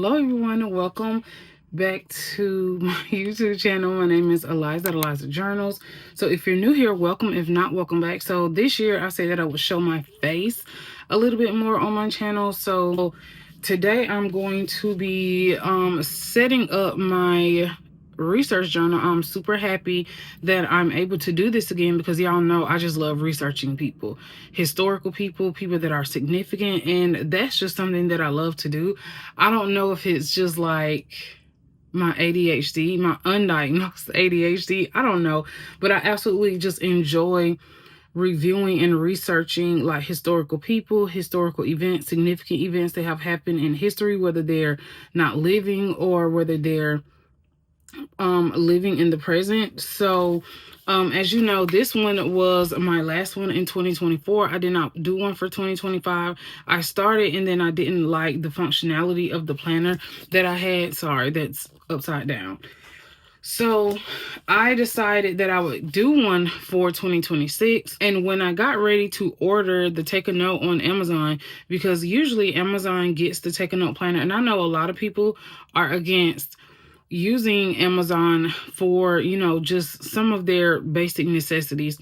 Hello everyone and welcome back to my YouTube channel. My name is Eliza Journals. So if you're new here, welcome. If not, welcome back. So this year I say that I would show my face a little bit more on my channel. So today I'm going to be setting up my research journal. I'm super happy that I'm able to do this again because y'all know I just love researching people, historical people, people that are significant, and that's just something that I love to do. I don't know if it's just like my ADHD, my undiagnosed ADHD, I don't know, but I absolutely just enjoy reviewing and researching like historical people, historical events, significant events that have happened in history, whether they're not living or whether they're living in the present. So as you know, this one was my last one in 2024. I did not do one for 2025. I started and then I didn't like the functionality of the planner that I had. Sorry, that's upside down. So I decided that I would do one for 2026. And when I got ready to order the Take a Note on Amazon, because usually Amazon gets the Take a Note planner, and I know a lot of people are against using Amazon for, you know, just some of their basic necessities.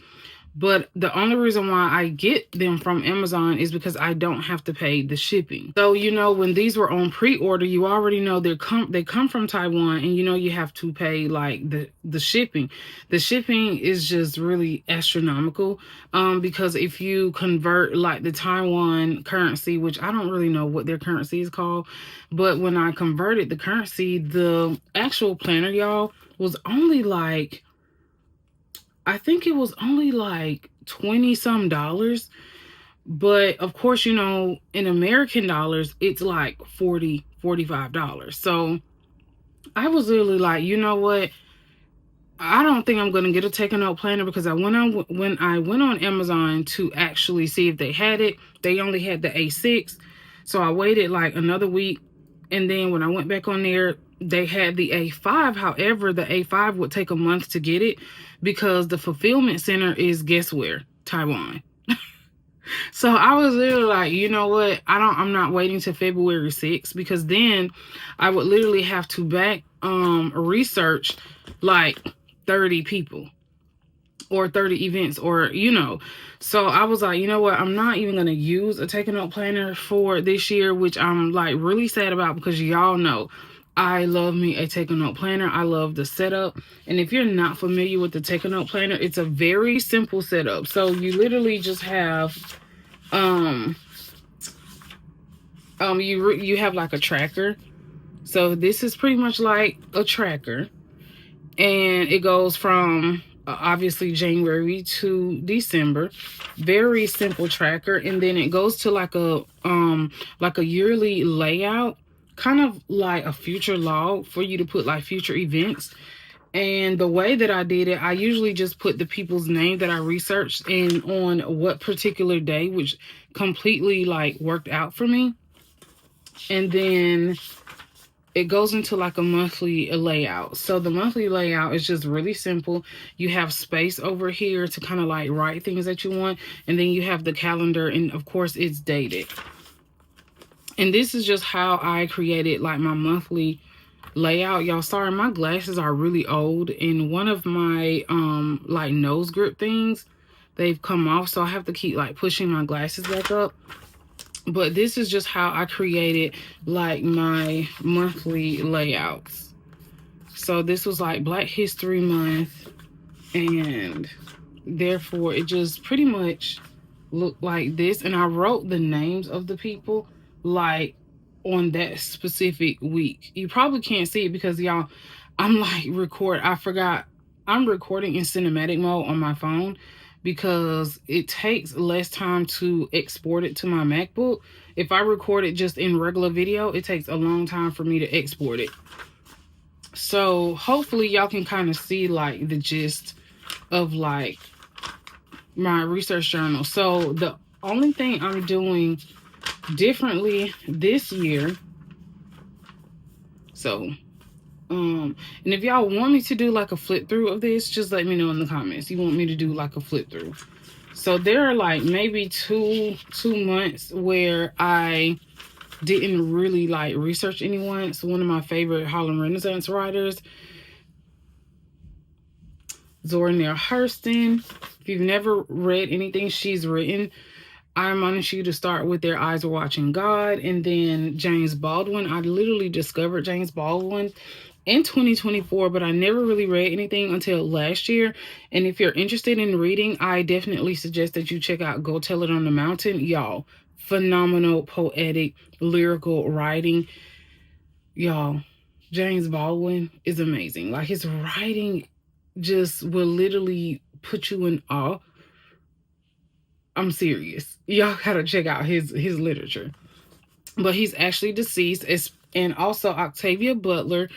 But the only reason why I get them from Amazon is because I don't have to pay the shipping. So, you know, when these were on pre-order, you already know they come from Taiwan, and you know you have to pay like the shipping. The shipping is just really astronomical because if you convert like the Taiwan currency, which I don't really know what their currency is called, but when I converted the currency, the actual planner, y'all, was only like, I think it was only like 20 some dollars. But of course, you know, in American dollars, it's like $45. So I was really like, you know what? I don't think I'm going to get a Take a Note planner because when I went on Amazon to actually see if they had it, they only had the A6. So I waited like another week. And then when I went back on there, they had the A5. However, the A5 would take a month to get it because the fulfillment center is, guess where? Taiwan. So I was literally like, you know what? I'm not waiting till February 6th because then I would literally have to back research like 30 people or 30 events, or, you know. So I was like, you know what? I'm not even going to use a Take a Note planner for this year, which I'm like really sad about because y'all know I love me a Take a Note planner. I love the setup. And if you're not familiar with the Take a Note planner, it's a very simple setup. So you literally just have you have like a tracker. So this is pretty much like a tracker, and it goes from obviously January to December. Very simple tracker. And then it goes to like a yearly layout, kind of like a future log for you to put like future events. And the way that I did it, I usually just put the people's name that I researched and on what particular day, which completely like worked out for me. And then it goes into like a monthly layout. So the monthly layout is just really simple. You have space over here to kind of like write things that you want. And then you have the calendar, and of course it's dated. And this is just how I created like my monthly layout. Y'all, sorry, my glasses are really old, and one of my like nose grip things, they've come off, so I have to keep like pushing my glasses back up. But this is just how I created like my monthly layouts. So this was like Black History Month, and therefore it just pretty much looked like this. And I wrote the names of the people like on that specific week. You probably can't see it because y'all, I'm like I'm recording in cinematic mode on my phone because it takes less time to export it to my MacBook. If I record it just in regular video, it takes a long time for me to export it. So hopefully y'all can kind of see like the gist of like my research journal. So the only thing I'm doing differently this year, so and if y'all want me to do like a flip through of this, just let me know in the comments. You want me to do like a flip through. So there are like maybe two months where I didn't really like research anyone. It's one of my favorite Harlem Renaissance writers, Zora Neale Hurston. If you've never read anything she's written, I admonish you to start with Their Eyes Were Watching God. And then James Baldwin. I literally discovered James Baldwin in 2024, but I never really read anything until last year. And if you're interested in reading, I definitely suggest that you check out Go Tell It on the Mountain. Y'all, phenomenal, poetic, lyrical writing. Y'all, James Baldwin is amazing. Like, his writing just will literally put you in awe. I'm serious. Y'all gotta check out his literature. But he's actually deceased. And also Octavia Butler.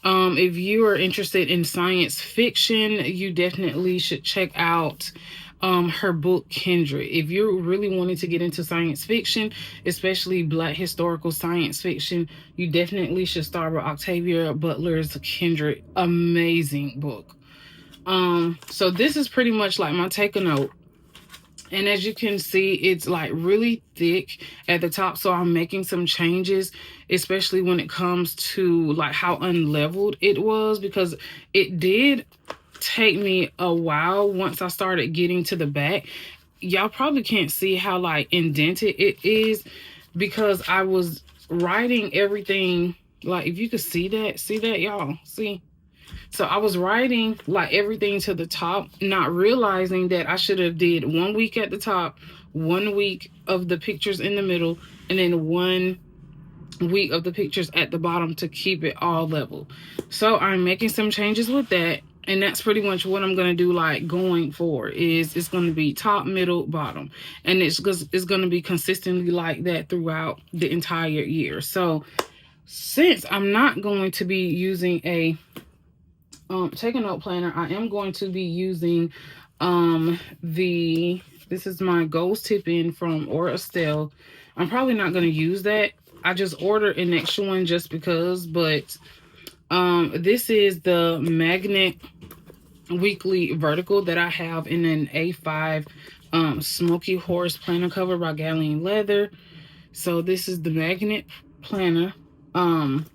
If you are interested in science fiction, you definitely should check out her book Kindred. If you're really wanting to get into science fiction, especially Black historical science fiction, you definitely should start with Octavia Butler's Kindred. Amazing book. So this is pretty much like my take a note. And as you can see, it's like really thick at the top. So I'm making some changes, especially when it comes to like how unleveled it was, because it did take me a while once I started getting to the back. Y'all probably can't see how like indented it is, because I was writing everything. Like, if you could see that, y'all, see? So I was writing like everything to the top, not realizing that I should have did 1 week at the top, 1 week of the pictures in the middle, and then 1 week of the pictures at the bottom to keep it all level. So I'm making some changes with that. And that's pretty much what I'm going to do, like, going forward. Is it's going to be top, middle, bottom. And it's going to be consistently like that throughout the entire year. So since I'm not going to be using a take a note planner, I am going to be using this is my goals tip in from Estelle. I'm probably not going to use that. I just ordered an extra one just because, but this is the Magnet Weekly Vertical that I have in an A5 Smoky Horse planner cover by Galleon Leather. So this is the Magnet planner from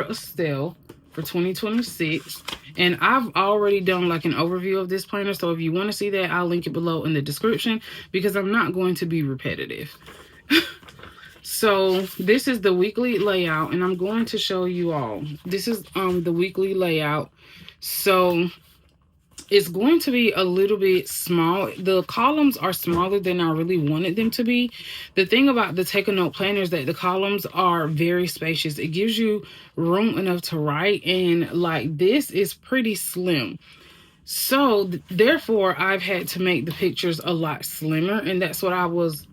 Estelle for 2026. And I've already done like an overview of this planner. So if you want to see that, I'll link it below in the description, because I'm not going to be repetitive. So this is the weekly layout, and I'm going to show you all. This is the weekly layout. So it's going to be a little bit small. The columns are smaller than I really wanted them to be. The thing about the Take a Note planner is that the columns are very spacious. It gives you room enough to write, and like this is pretty slim. So therefore, I've had to make the pictures a lot slimmer, and that's what I was.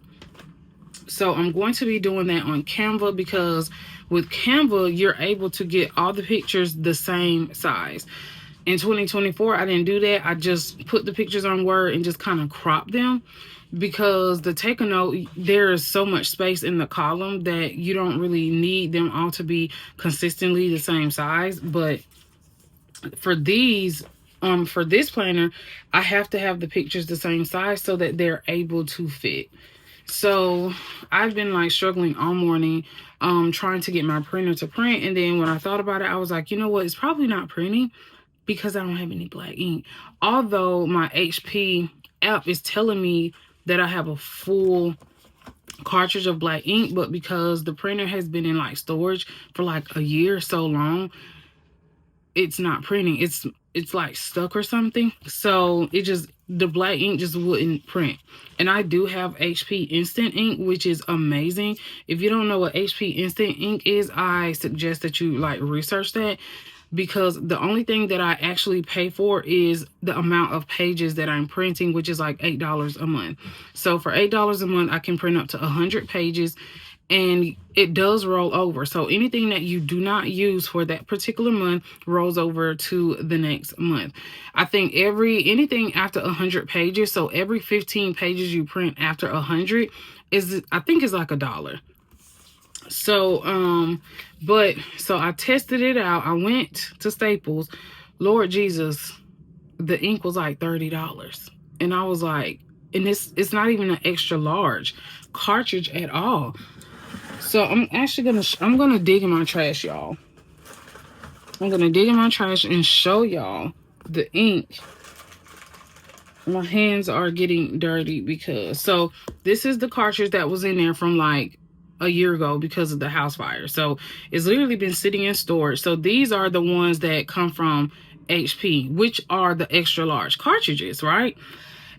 So I'm going to be doing that on Canva, because with Canva, you're able to get all the pictures the same size. In 2024, I didn't do that. I just put the pictures on Word and just kind of crop them, because the Take a Note, there is so much space in the column that you don't really need them all to be consistently the same size. But for these, for this planner, I have to have the pictures the same size so that they're able to fit. So I've been like struggling all morning trying to get my printer to print. And then when I thought about it, I was like, you know what? It's probably not printing because I don't have any black ink. Although my HP app is telling me that I have a full cartridge of black ink, but because the printer has been in like storage for like a year so long, it's not printing. It's like stuck or something. So it just, the black ink just wouldn't print. And I do have HP Instant Ink, which is amazing. If you don't know what HP Instant Ink is, I suggest that you like research that, because the only thing that I actually pay for is the amount of pages that I'm printing, which is like $8 a month. So for $8 a month, I can print up to 100 pages, and it does roll over. So anything that you do not use for that particular month rolls over to the next month. I think anything after 100 pages, so every 15 pages you print after 100 is, I think, is like $1. So, so I tested it out. I went to Staples. Lord Jesus, the ink was like $30. And I was like, and it's not even an extra large cartridge at all. So I'm actually gonna dig in my trash, y'all. I'm gonna dig in my trash and show y'all the ink. My hands are getting dirty because, so this is the cartridge that was in there from like a year ago because of the house fire. So it's literally been sitting in storage. So these are the ones that come from HP, which are the extra large cartridges, right?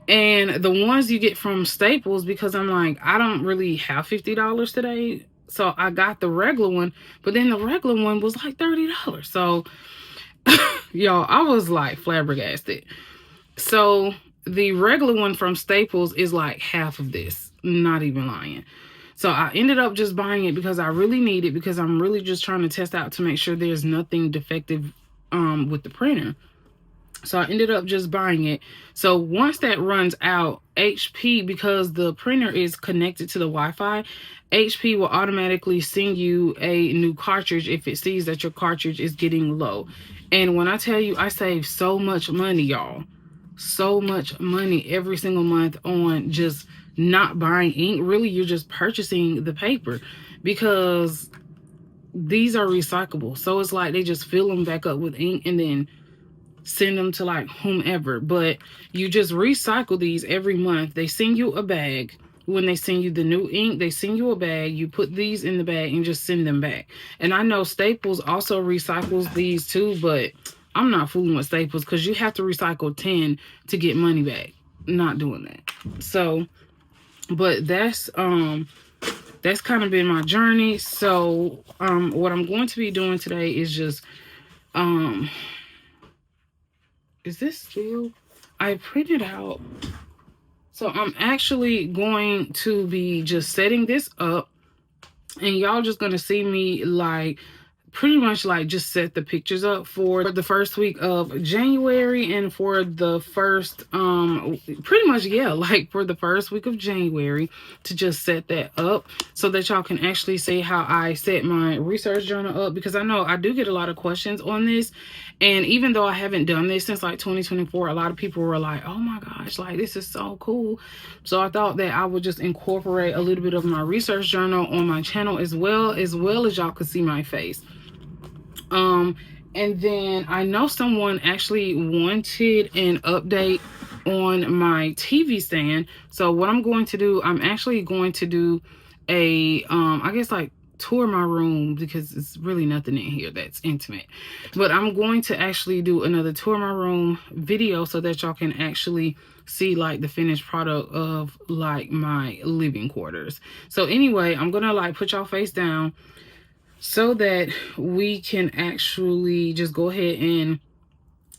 And the ones you get from Staples, because I'm like, I don't really have $50 today. So I got the regular one, but then the regular one was like $30. So y'all, I was like flabbergasted. So the regular one from Staples is like half of this. Not even lying. So I ended up just buying it because I really need it, because I'm really just trying to test out to make sure there's nothing defective with the printer. So I ended up just buying it. So once that runs out, HP, because the printer is connected to the Wi-Fi, HP will automatically send you a new cartridge if it sees that your cartridge is getting low. And when I tell you, I save so much money, y'all. So much money every single month on just not buying ink. Really, you're just purchasing the paper, because these are recyclable. So it's like they just fill them back up with ink and then send them to like whomever. But you just recycle these every month. They send you a bag. When they send you the new ink, they send you a bag. You put these in the bag and just send them back. And I know Staples also recycles these too, but I'm not fooling with Staples, because you have to recycle 10 to get money back. Not doing that. So, but that's kind of been my journey. So what I'm going to be doing today is just is this still? I printed out. So I'm actually going to be just setting this up, and y'all just gonna see me like pretty much like just set the pictures up for the first week of January, and for the first pretty much, yeah, like for the first week of January, to just set that up so that y'all can actually see how I set my research journal up, because I know I do get a lot of questions on this. And even though I haven't done this since like 2024, a lot of people were like, oh my gosh, like this is so cool. So I thought that I would just incorporate a little bit of my research journal on my channel as well as y'all could see my face. And then I know someone actually wanted an update on my TV stand. So what I'm going to do, I'm actually going to do a, I guess like tour my room, because it's really nothing in here that's intimate. But I'm going to actually do another tour my room video so that y'all can actually see like the finished product of like my living quarters. So anyway, I'm gonna like put y'all face down so that we can actually just go ahead and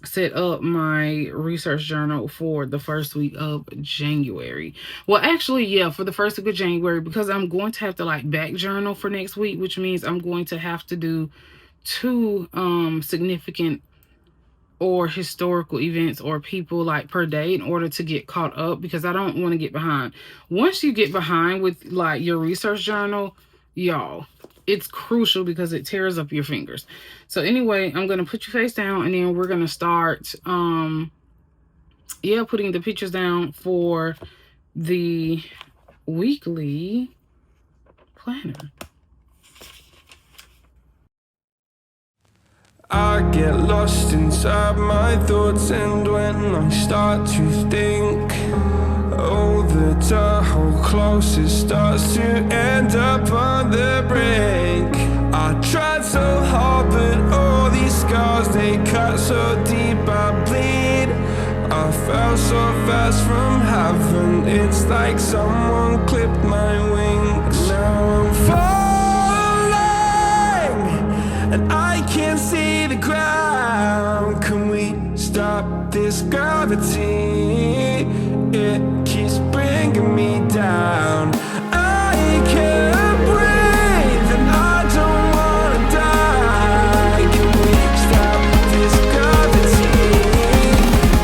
set up my research journal for the first week of January. Well, actually, yeah, for the first week of January, because I'm going to have to like back journal for next week, which means I'm going to have to do 2 significant or historical events or people like per day in order to get caught up, because I don't want to get behind. Once you get behind with like your research journal, y'all, it's crucial because it tears up your fingers. So anyway, I'm going to put your face down, and then we're going to start putting the pictures down for the weekly planner. I get lost inside my thoughts, and when I start to think, oh, the Tahoe closest starts to end up on the brink. I tried so hard, but all these scars, they cut so deep, I bleed. I fell so fast from heaven, it's like someone clipped my wings. Now I'm falling, and I can't see the ground. Can we stop this gravity? It keeps bringing me down. I can't breathe, and I don't wanna die. Can we stop this gravity?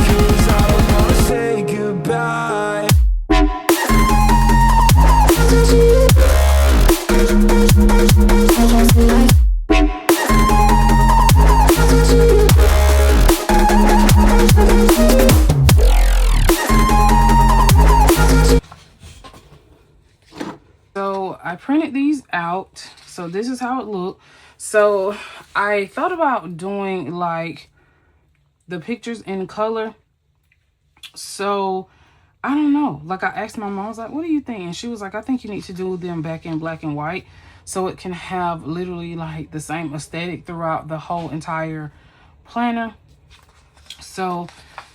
'Cause I don't wanna say goodbye. printed these out. So this is how it looked. So I thought about doing like the pictures in color. So I don't know. Like I asked my mom, I was like, what do you think? And she was like, I think you need to do them back in black and white so it can have literally like the same aesthetic throughout the whole entire planner. So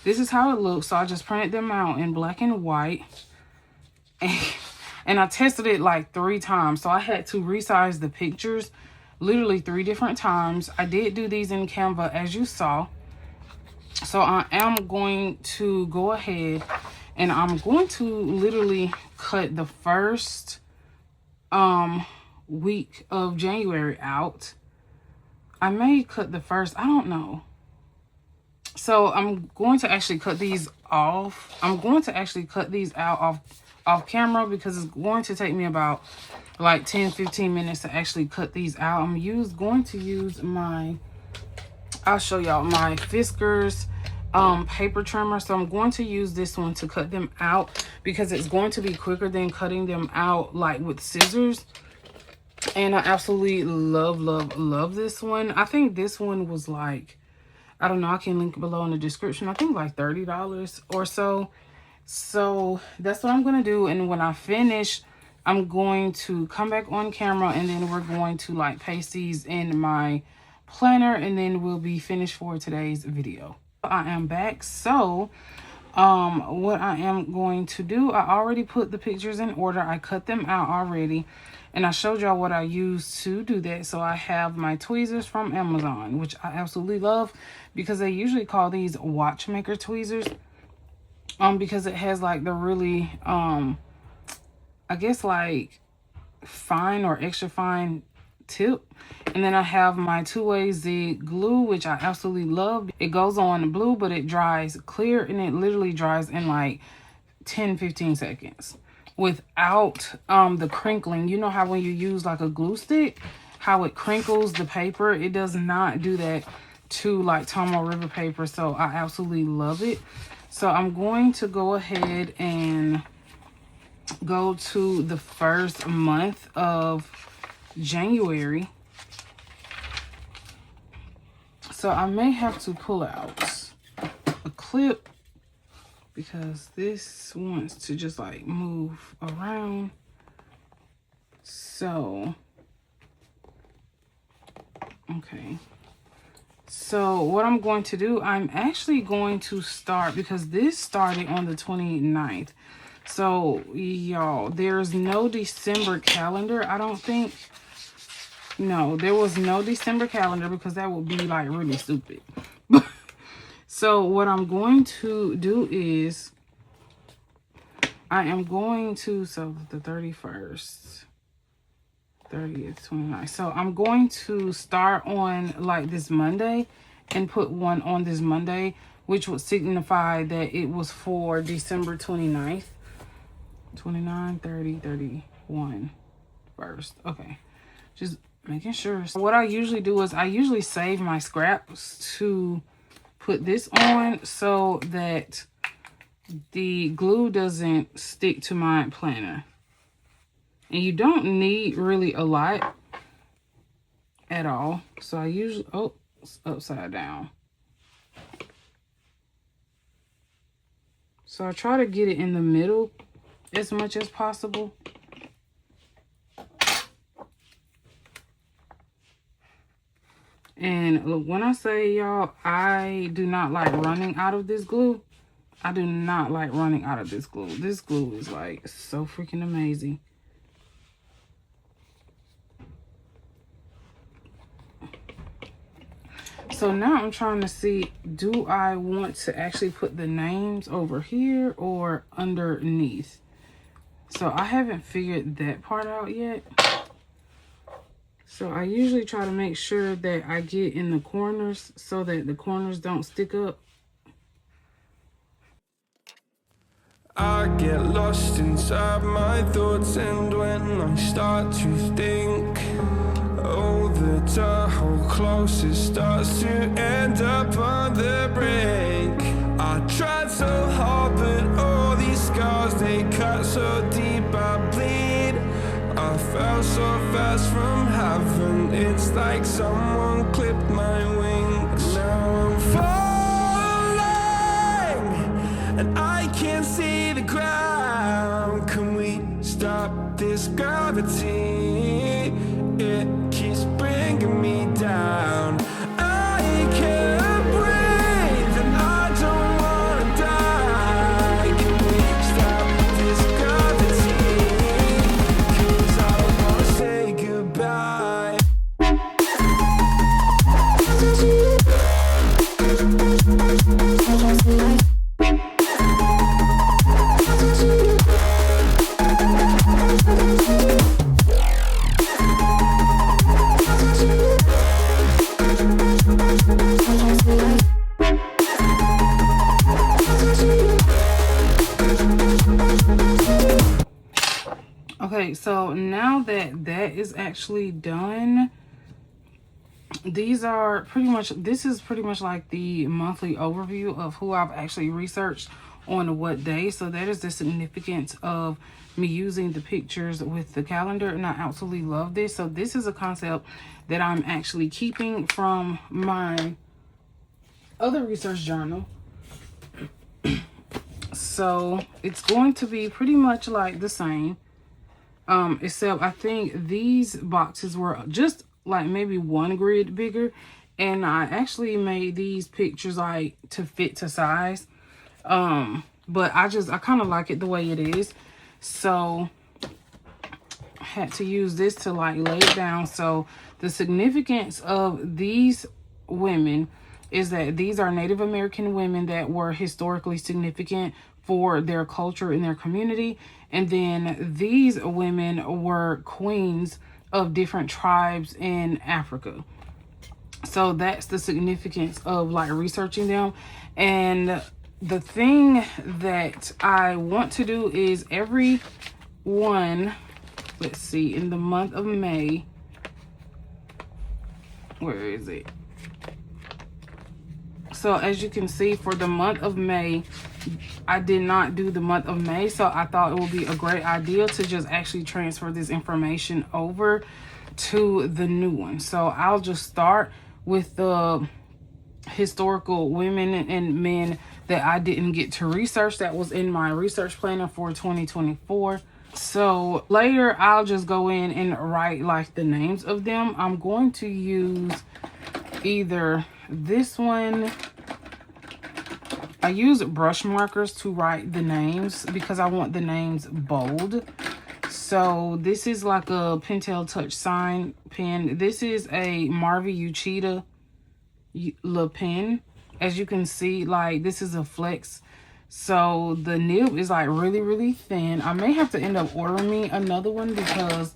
this is how it looks. So I just printed them out in black and white. And I tested it like 3 times. So I had to resize the pictures literally 3 different times. I did do these in Canva as you saw. So I am going to go ahead and I'm going to literally cut the first week of January out. I may cut the first, I don't know. So I'm going to actually cut these off. I'm going to actually cut these out off camera because it's going to take me about like 10-15 minutes to actually cut these out. I'm going to use my, I'll show y'all my Fiskars paper trimmer. So I'm going to use this one to cut them out because it's going to be quicker than cutting them out like with scissors. And I absolutely love this one. I think this one was like, I don't know, I can link it below in the description. I think like $30 or so. So that's what I'm going to do. And when I finish, I'm going to come back on camera and then we're going to like paste these in my planner and then we'll be finished for today's video. I am back. So what I am going to do, I already put the pictures in order. I cut them out already. And I showed y'all what I use to do that. So I have my tweezers from Amazon, which I absolutely love because they usually call these watchmaker tweezers. Because it has like the really, I guess like fine or extra fine tip. And then I have my 2-way zig glue, which I absolutely love. It goes on blue, but it dries clear and it literally dries in like 10-15 seconds. Without the crinkling. You know how when you use like a glue stick, how it crinkles the paper? It does not do that to like Tomo River paper. So I absolutely love it. So I'm going to go ahead and go to the first month of January. So I may have to pull out a clip because this wants to just like move around. So, okay. So what I'm going to do, I'm actually going to start because this started on the 29th. So y'all, there's no December calendar, I don't think. No, there was no December calendar because that would be like really stupid. So what I'm going to do is I am going to, so the 31st, 30th, 29th. So I'm going to start on like this Monday and put one on this Monday, which would signify that it was for December 29th, 29, 30, 31, first. Okay, just making sure. So what I usually do is I usually save my scraps to put this on so that the glue doesn't stick to my planner. And you don't need really a lot at all. So I usually, oh, it's upside down. So I try to get it in the middle as much as possible. And look, when I say y'all, I do not like running out of this glue. I do not like running out of this glue. This glue is like so freaking amazing. So now I'm trying to see, do I want to actually put the names over here or underneath? So I haven't figured that part out yet. So I usually try to make sure that I get in the corners so that the corners don't stick up. I get lost inside my thoughts, and when I start to think, oh, the Tahoe closer starts to end up on the brink. I tried so hard, but all these scars, they cut so deep I bleed. I fell stars from heaven. It's like someone clipped my wings. Now I'm falling and I can't see the ground. Can we stop this gravity? It keeps bringing me down. I can't breathe and I don't wanna die. Can we stop this gravity? 'Cause I don't wanna say goodbye. Okay, so now that that is actually done, these are pretty much, this is pretty much like the monthly overview of who I've actually researched on what day. So that is the significance of me using the pictures with the calendar, and I absolutely love this. So this is a concept that I'm actually keeping from my other research journal. So it's going to be pretty much like the same, except I think these boxes were just like maybe one grid bigger, and I actually made these pictures like to fit to size. But I kind of like it the way it is, so I had to use this to like lay it down. So the significance of these women is that these are Native American women that were historically significant for their culture and their community. And then these women were queens of different tribes in Africa. So that's the significance of like researching them. And the thing that I want to do is every one, let's see, in the month of May, where is it? So as you can see, for the month of May, I did not do the month of May. So I thought it would be a great idea to just actually transfer this information over to the new one. So I'll just start with the historical women and men that I didn't get to research that was in my research planner for 2024. So later I'll just go in and write like the names of them. I'm going to use either this one. I use brush markers to write the names because I want the names bold. So this is like a Pentel Touch Sign pen. This is a Marvy Uchida Le pen. As you can see, like this is a flex. So the nib is like really, really thin. I may have to end up ordering me another one because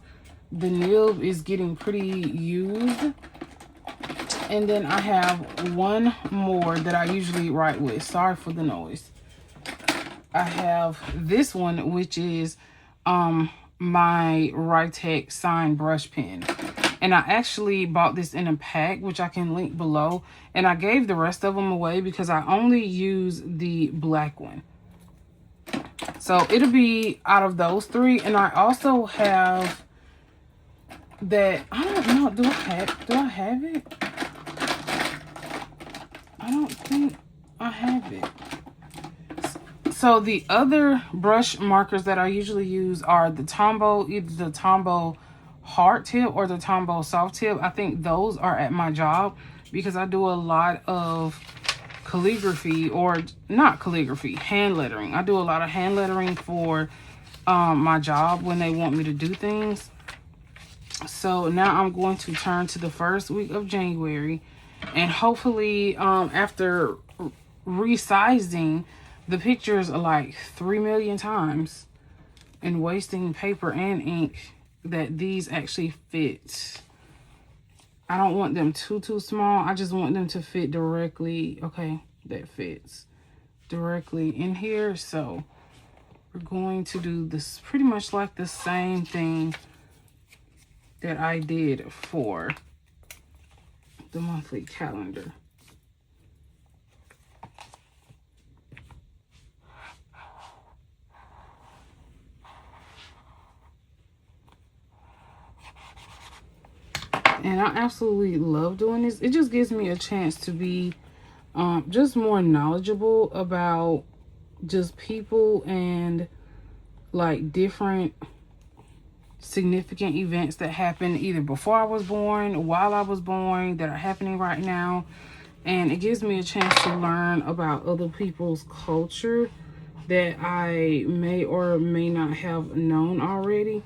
the nib is getting pretty used. And then I have one more that I usually write with. Sorry for the noise. I have this one, which is my Rytech sign brush pen. And I actually bought this in a pack, which I can link below. And I gave the rest of them away because I only use the black one. So it'll be out of those three. And I also have that, I don't know, do I have it? I don't think I have it. So the other brush markers that I usually use are the Tombow, either the Tombow hard tip or the Tombow soft tip. I think those are at my job because I do a lot of calligraphy, or not calligraphy, hand lettering. I do a lot of hand lettering for my job when they want me to do things. So now I'm going to turn to the first week of January, and hopefully after resizing the pictures like 3 million times and wasting paper and ink, that these actually fit. I don't want them too small. I just want them to fit directly. Okay, that fits directly in here. So we're going to do this pretty much like the same thing that I did for the monthly calendar. And I absolutely love doing this. It just gives me a chance to be just more knowledgeable about just people and like different significant events that happened either before I was born, while I was born, that are happening right now. And it gives me a chance to learn about other people's culture that I may or may not have known already.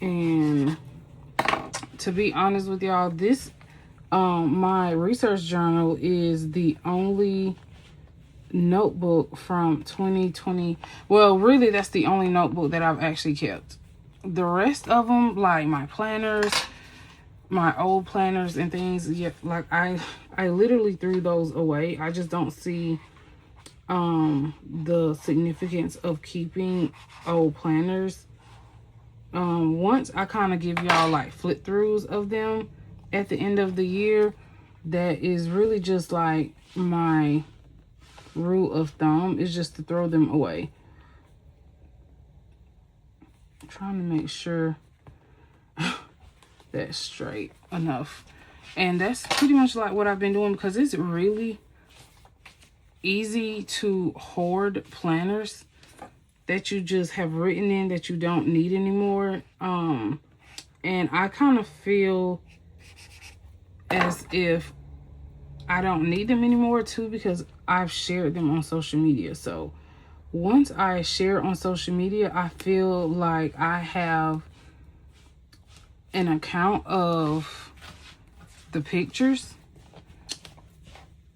And to be honest with y'all, this my research journal is the only notebook from 2020. Well, really, that's the only notebook that I've actually kept. The rest of them, like my planners, my old planners and things, yeah, like I literally threw those away. I just don't see the significance of keeping old planners. Once I kind of give y'all like flip throughs of them at the end of the year, that is really just like my rule of thumb, is just to throw them away. I'm trying to make sure that's straight enough. And that's pretty much like what I've been doing, because it's really easy to hoard planners that you just have written in that you don't need anymore. And I kind of feel as if I don't need them anymore too, because I've shared them on social media. So once I share on social media, I feel like I have an account of the pictures.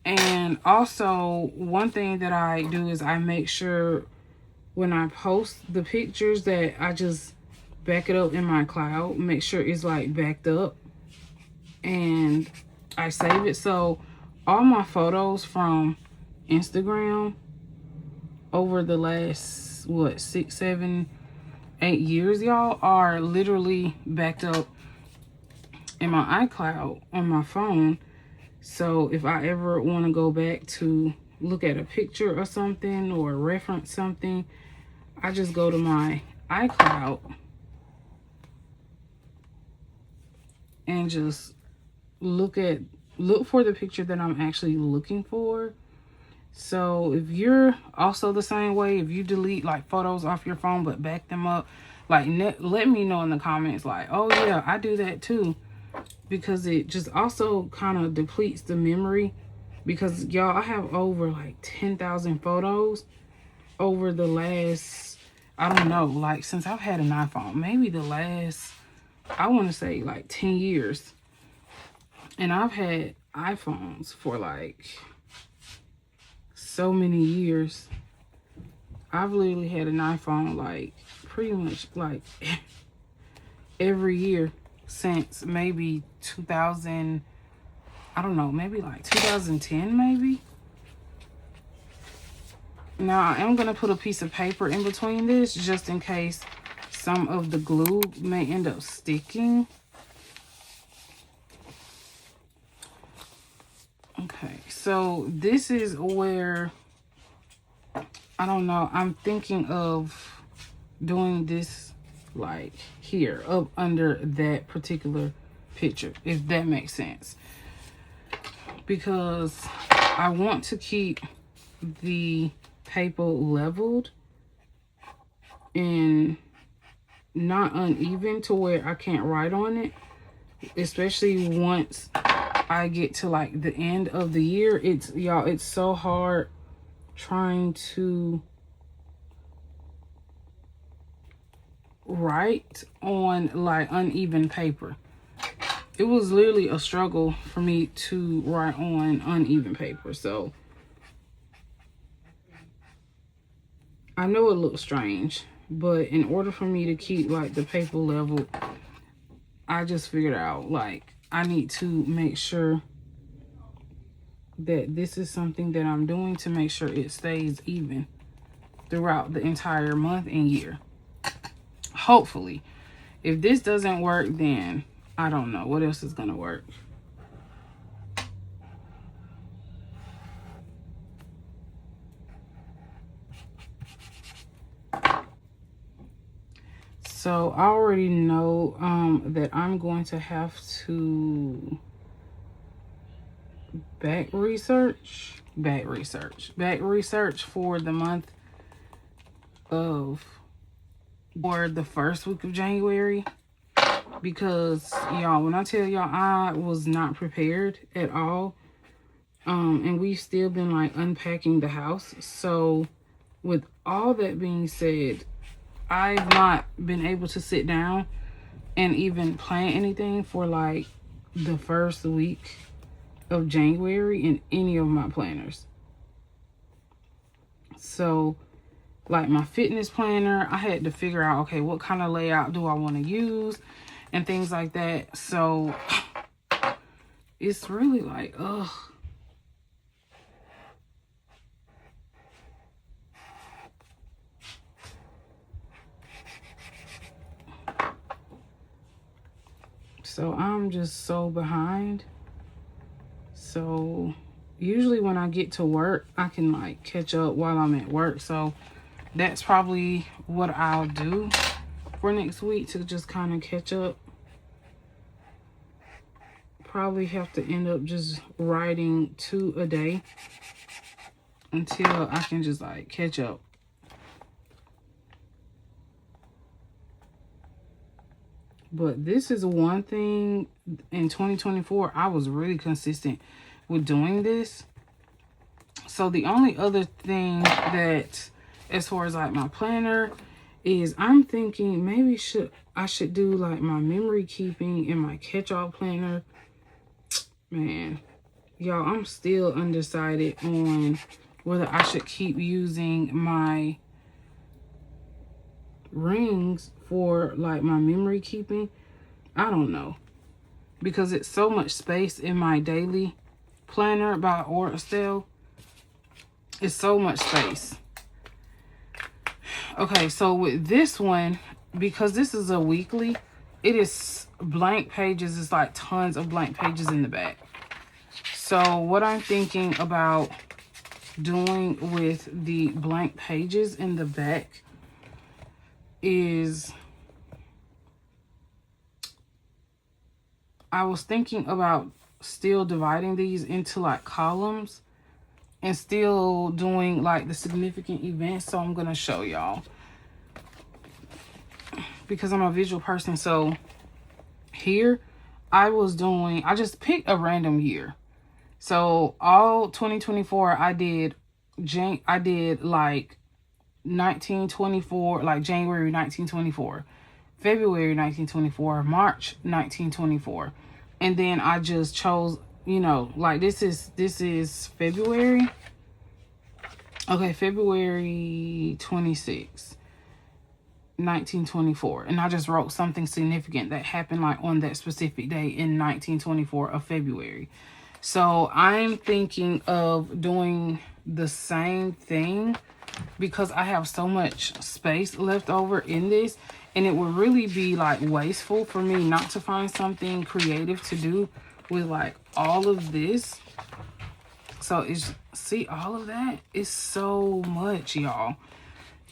And also, one thing that I do is I make sure when I post the pictures that I just back it up in my cloud, make sure it's like backed up, and I save it. So all my photos from Instagram over the last, 6, 7, 8 years, y'all, are literally backed up in my iCloud on my phone. So if I ever want to go back to look at a picture or something or reference something, I just go to my iCloud and just look for the picture that I'm actually looking for. So if you're also the same way, if you delete like photos off your phone but back them up, like let me know in the comments, like, oh yeah, I do that too, because it just also kind of depletes the memory. Because y'all, I have over like 10,000 photos over the last, I don't know, like since I've had an iPhone, maybe the last, I want to say like 10 years. And I've had iPhones for like so many years. I've literally had an iPhone like pretty much like every year since maybe 2000, I don't know, maybe like 2010 maybe. Now I am going to put a piece of paper in between this just in case some of the glue may end up sticking. Okay, so this is where, I don't know, I'm thinking of doing this like here, up under that particular picture, if that makes sense. Because I want to keep the paper leveled and not uneven to where I can't write on it, especially once I get to like the end of the year. It's, y'all, it's so hard trying to write on like uneven paper. It was literally a struggle for me to write on uneven paper. So I know it looks strange, but in order for me to keep like the paper level, I just figured out like I need to make sure that this is something that I'm doing to make sure it stays even throughout the entire month and year. Hopefully. If this doesn't work, then I don't know what else is going to work. So I already know that I'm going to have to back research for the month of, or the first week of January, because y'all, when I tell y'all, I was not prepared at all. And we've still been like unpacking the house. So with all that being said, I've not been able to sit down and even plan anything for like the first week of January in any of my planners. So like my fitness planner, I had to figure out, okay, what kind of layout do I want to use and things like that. So it's really like, ugh. So I'm just so behind. So usually when I get to work, I can like catch up while I'm at work. So that's probably what I'll do for next week, to just kind of catch up. Probably have to end up just writing 2 a day until I can just like catch up. But this is one thing in 2024, I was really consistent with doing this. So the only other thing that, as far as like my planner, is I'm thinking maybe I should do like my memory keeping in my catch-all planner. Man, y'all, I'm still undecided on whether I should keep using my rings for like my memory keeping. I don't know, because it's so much space in my daily planner by Estelle. It's so much space. Okay, so with this one, because this is a weekly, it is blank pages. It's like tons of blank pages in the back. So what I'm thinking about doing with the blank pages in the back is, I was thinking about still dividing these into like columns and still doing like the significant events. So I'm going to show y'all, because I'm a visual person. So here I just picked a random year. So all 2024, I did like 1924, like January 1924, February 1924, March 1924. And then I just chose, you know, like this is February. Okay, February 26, 1924. And I just wrote something significant that happened like on that specific day in 1924 of February. So I'm thinking of doing the same thing, because I have so much space left over in this, and it would really be like wasteful for me not to find something creative to do with like all of this. So it's, see, all of that is so much, y'all.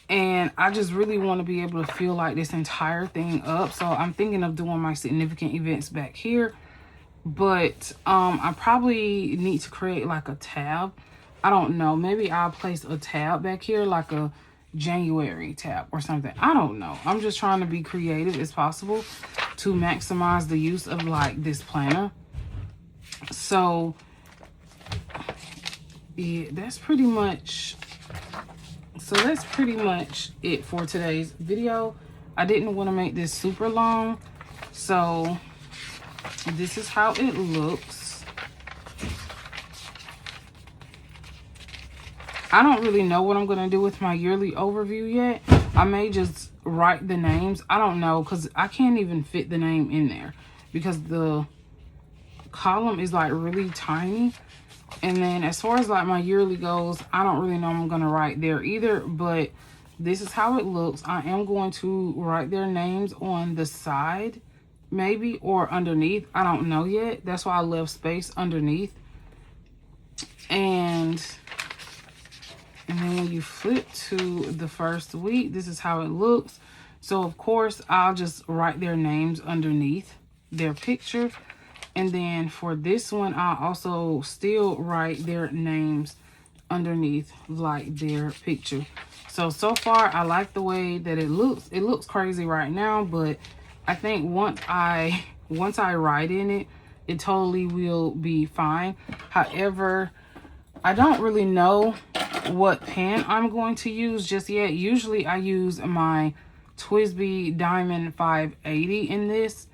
And I just really want to be able to fill like this entire thing up. So I'm thinking of doing my significant events back here. But I probably need to create like a tab. I don't know. Maybe I'll place a tab back here, like a January tab or something. I don't know. I'm just trying to be creative as possible to maximize the use of like this planner. So yeah, that's pretty much it for today's video. I didn't want to make this super long, so this is how it looks. I don't really know what I'm going to do with my yearly overview yet. I may just write the names. I don't know, because I can't even fit the name in there because the column is like really tiny. And then as far as like my yearly goes, I don't really know I'm going to write there either, but this is how it looks. I am going to write their names on the side, maybe, or underneath. I don't know yet. That's why I left space underneath. And then when you flip to the first week, this is how it looks. So of course, I'll just write their names underneath their picture. And then for this one, I'll also still write their names underneath like their picture. So far, I like the way that it looks. It looks crazy right now, but I think once I write in it, it totally will be fine. However, I don't really know what pen I'm going to use just yet. Usually I use my TWSBI Diamond 580 in this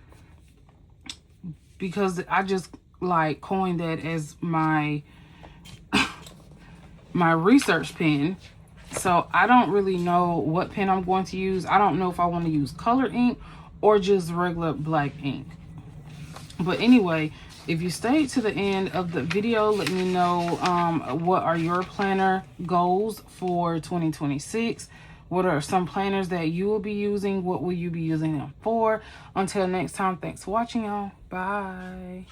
because I just like coined that as my my research pen. So I don't really know what pen I'm going to use. I don't know if I want to use colored ink or just regular black ink. But anyway, if you stayed to the end of the video, let me know what are your planner goals for 2026. What are some planners that you will be using? What will you be using them for? Until next time, thanks for watching, y'all. Bye.